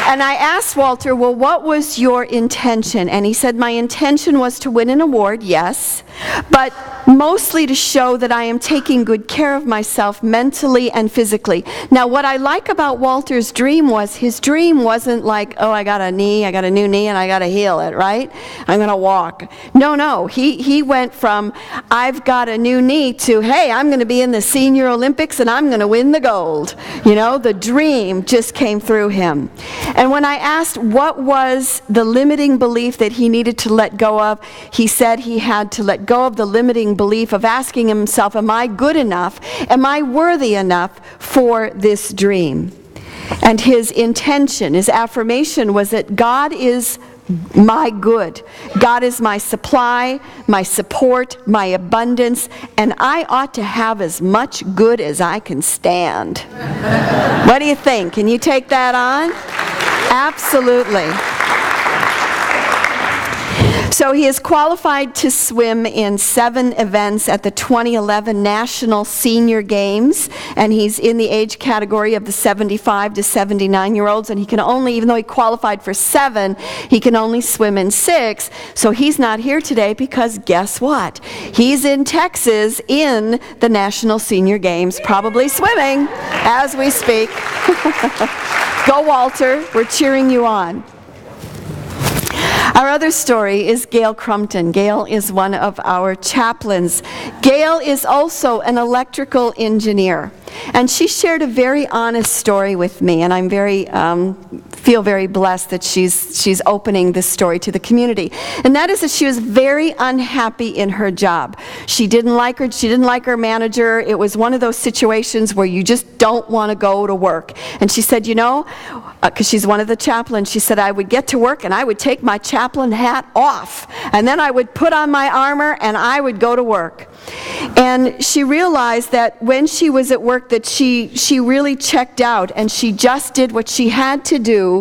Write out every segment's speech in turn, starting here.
And I asked Walter, well, what was your intention? And he said, my intention was to win an award, yes, but mostly to show that I am taking good care of myself mentally and physically. Now, what I like about Walter's dream was his dream wasn't like, oh, I got a new knee, and I got to heal it, right? I'm going to walk. No. He went from, I've got a new knee to, hey, I'm going to be in the Senior Olympics and I'm going to win the gold. You know, the dream just came through him. And when I asked what was the limiting belief that he needed to let go of, he said he had to let go of the limiting belief of asking himself, am I good enough? Am I worthy enough for this dream? And his intention, his affirmation was that God is my good. God is my supply, my support, my abundance, and I ought to have as much good as I can stand. What do you think? Can you take that on? Absolutely. So he is qualified to swim in 7 events at the 2011 National Senior Games, and he's in the age category of the 75 to 79-year-olds, and he can only, even though he qualified for 7, he can only swim in 6, so he's not here today because guess what? He's in Texas in the National Senior Games, probably swimming as we speak. Go, Walter, we're cheering you on. Our other story is Gail Crumpton. Gail is one of our chaplains. Gail is also an electrical engineer, and she shared a very honest story with me, and I'm feel very blessed that she's opening this story to the community. And that is that she was very unhappy in her job. She didn't like her manager. It was one of those situations where you just don't want to go to work. And she said, you know, because she's one of the chaplains, she said, I would get to work and I would take my chaplain hat off, and then I would put on my armor and I would go to work. And she realized that when she was at work that she really checked out, and she just did what she had to do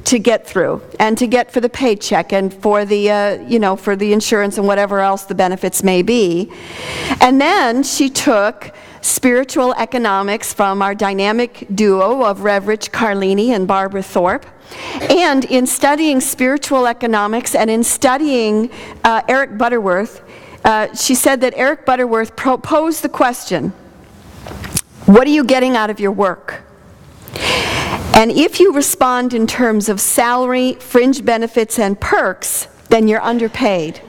to get through and to get for the paycheck and for the for the insurance and whatever else the benefits may be. And then she took spiritual economics from our dynamic duo of Rev Rich Carlini and Barbara Thorpe. And in studying spiritual economics and in studying Eric Butterworth, she said that Eric Butterworth posed the question, what are you getting out of your work? And if you respond in terms of salary, fringe benefits, and perks, then you're underpaid.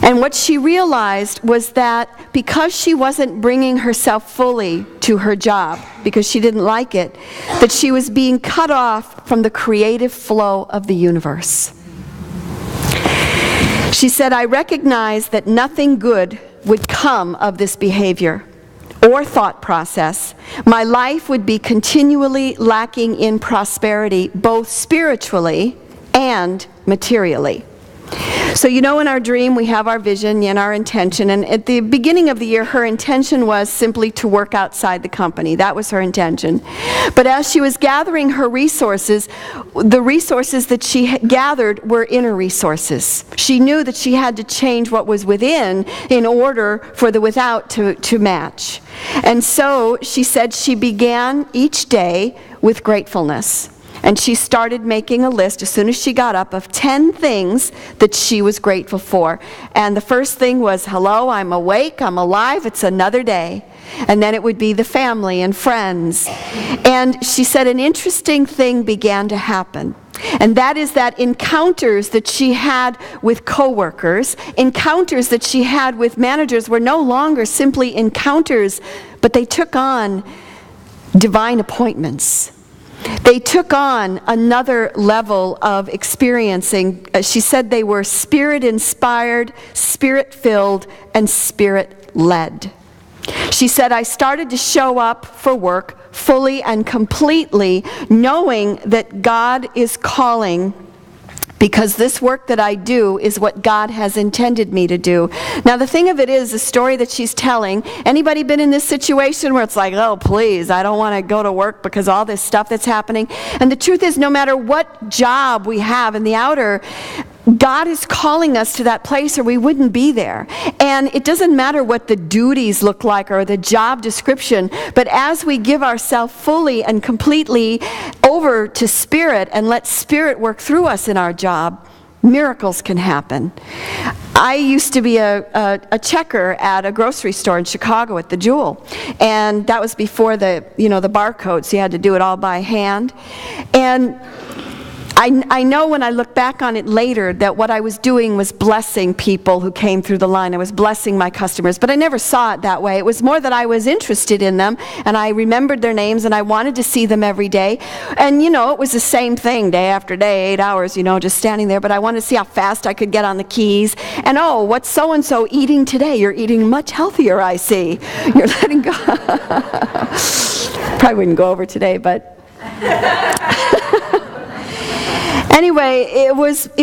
And what she realized was that because she wasn't bringing herself fully to her job, because she didn't like it, that she was being cut off from the creative flow of the universe. She said, I recognized that nothing good would come of this behavior or thought process. My life would be continually lacking in prosperity, both spiritually and materially. So in our dream we have our vision and our intention, and at the beginning of the year her intention was simply to work outside the company. That was her intention. But as she was gathering her resources, the resources that she gathered were inner resources. She knew that she had to change what was within in order for the without to match. And so she said she began each day with gratefulness. And she started making a list as soon as she got up of 10 things that she was grateful for. And the first thing was, hello, I'm awake, I'm alive, it's another day. And then it would be the family and friends. And she said an interesting thing began to happen. And that is that encounters that she had with coworkers, encounters that she had with managers were no longer simply encounters, but they took on divine appointments. They took on another level of experiencing. She said they were spirit-inspired, spirit-filled, and spirit-led. She said, I started to show up for work fully and completely, knowing that God is calling, because this work that I do is what God has intended me to do. Now the thing of it is, the story that she's telling, anybody been in this situation where it's like, oh please, I don't want to go to work because all this stuff that's happening? And the truth is, no matter what job we have in the outer, God is calling us to that place or we wouldn't be there. And it doesn't matter what the duties look like or the job description, but as we give ourselves fully and completely over to Spirit and let Spirit work through us in our job, miracles can happen. I used to be a checker at a grocery store in Chicago at the Jewel, and that was before the barcodes, so you had to do it all by hand. And I know when I look back on it later that what I was doing was blessing people who came through the line. I was blessing my customers, but I never saw it that way. It was more that I was interested in them, and I remembered their names, and I wanted to see them every day. And, it was the same thing day after day, 8 hours, just standing there, but I wanted to see how fast I could get on the keys. And, what's so-and-so eating today? You're eating much healthier, I see. You're letting go. Probably wouldn't go over today, but... Anyway, it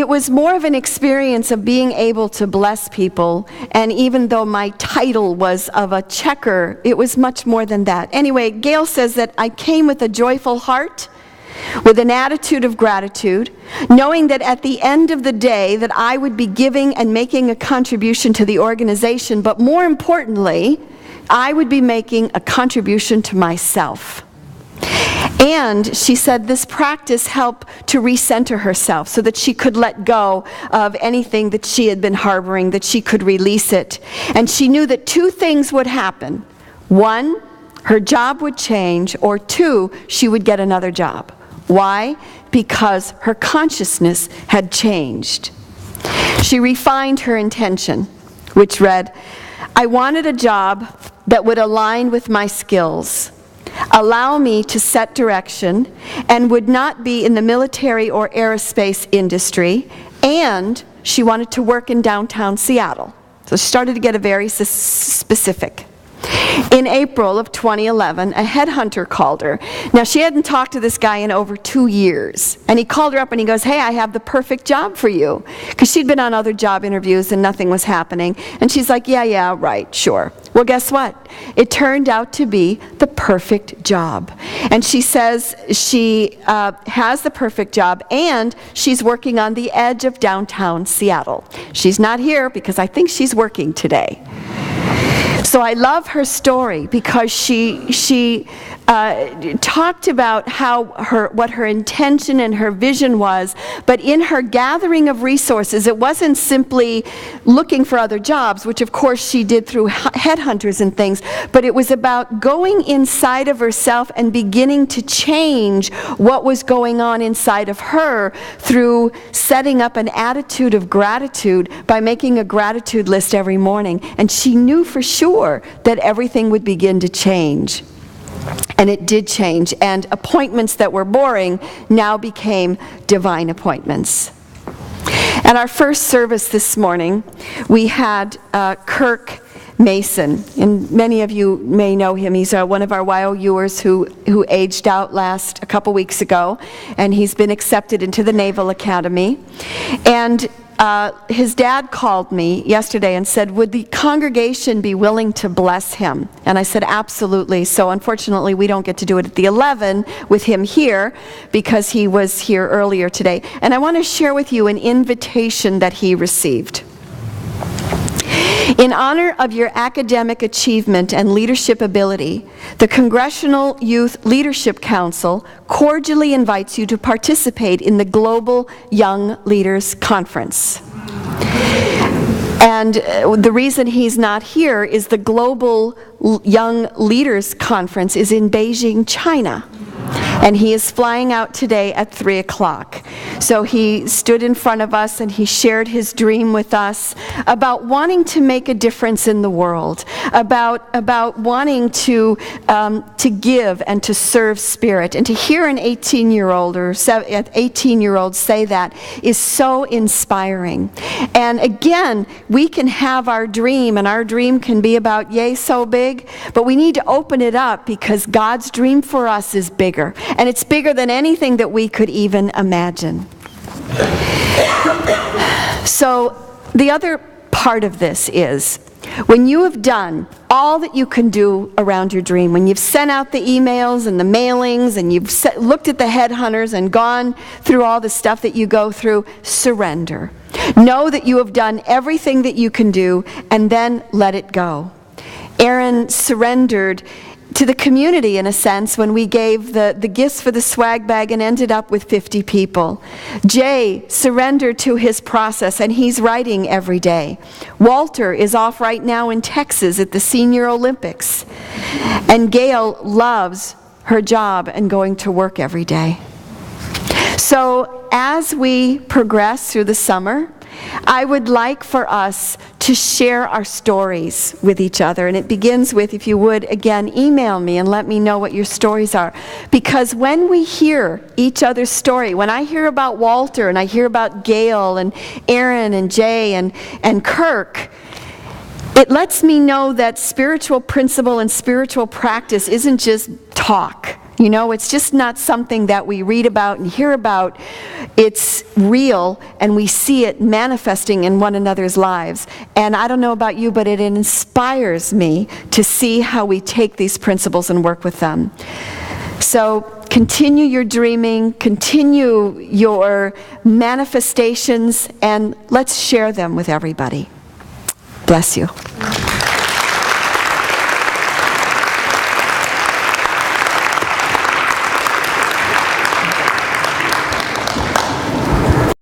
was more of an experience of being able to bless people, and even though my title was of a checker, it was much more than that. Anyway, Gail says that I came with a joyful heart, with an attitude of gratitude, knowing that at the end of the day that I would be giving and making a contribution to the organization, but more importantly, I would be making a contribution to myself. And she said this practice helped to recenter herself so that she could let go of anything that she had been harboring, that she could release it. And she knew that 2 things would happen. 1, her job would change, or 2, she would get another job. Why? Because her consciousness had changed. She refined her intention, which read, I wanted a job that would align with my skills, allow me to set direction, and would not be in the military or aerospace industry, and she wanted to work in downtown Seattle. So she started to get very specific. In April of 2011, a headhunter called her. Now, she hadn't talked to this guy in over 2 years. And he called her up and he goes, hey, I have the perfect job for you. Because she'd been on other job interviews and nothing was happening. And she's like, yeah, right, sure. Well, guess what? It turned out to be the perfect job. And she says she has the perfect job, and she's working on the edge of downtown Seattle. She's not here because I think she's working today. So I love her story because she talked about what her intention and her vision was, but in her gathering of resources, it wasn't simply looking for other jobs, which of course she did through headhunters and things, but it was about going inside of herself and beginning to change what was going on inside of her through setting up an attitude of gratitude by making a gratitude list every morning. And she knew for sure that everything would begin to change. And it did change, and appointments that were boring now became divine appointments. At our first service this morning, we had Kirk Mason, and many of you may know him. He's one of our YOUers who aged out a couple weeks ago, and he's been accepted into the Naval Academy. And his dad called me yesterday and said, would the congregation be willing to bless him? And I said, absolutely. So unfortunately, we don't get to do it at the 11 with him here because he was here earlier today. And I want to share with you an invitation that he received. In honor of your academic achievement and leadership ability, the Congressional Youth Leadership Council cordially invites you to participate in the Global Young Leaders Conference. And the reason he's not here is the Global Young Leaders Conference is in Beijing, China. And he is flying out today at 3 o'clock. So he stood in front of us and he shared his dream with us about wanting to make a difference in the world, about wanting to give and to serve Spirit. And to hear an 18-year-old or 18-year-old say that is so inspiring. And again, we can have our dream, and our dream can be about yay so big, but we need to open it up because God's dream for us is bigger. And it's bigger than anything that we could even imagine. So the other part of this is when you have done all that you can do around your dream, when you've sent out the emails and the mailings and you've looked at the headhunters and gone through all the stuff that you go through, surrender. Know that you have done everything that you can do, and then let it go. Aaron surrendered to the community, in a sense, when we gave the gifts for the swag bag and ended up with 50 people. Jay surrendered to his process, and he's writing every day. Walter is off right now in Texas at the Senior Olympics. And Gail loves her job and going to work every day. So as we progress through the summer, I would like for us to share our stories with each other. And it begins with, if you would, again, email me and let me know what your stories are. Because when we hear each other's story, when I hear about Walter and I hear about Gail and Aaron and Jay and Kirk, it lets me know that spiritual principle and spiritual practice isn't just talk. You know, it's just not something that we read about and hear about. It's real, and we see it manifesting in one another's lives. And I don't know about you, but it inspires me to see how we take these principles and work with them. So continue your dreaming, continue your manifestations, and let's share them with everybody. Bless you.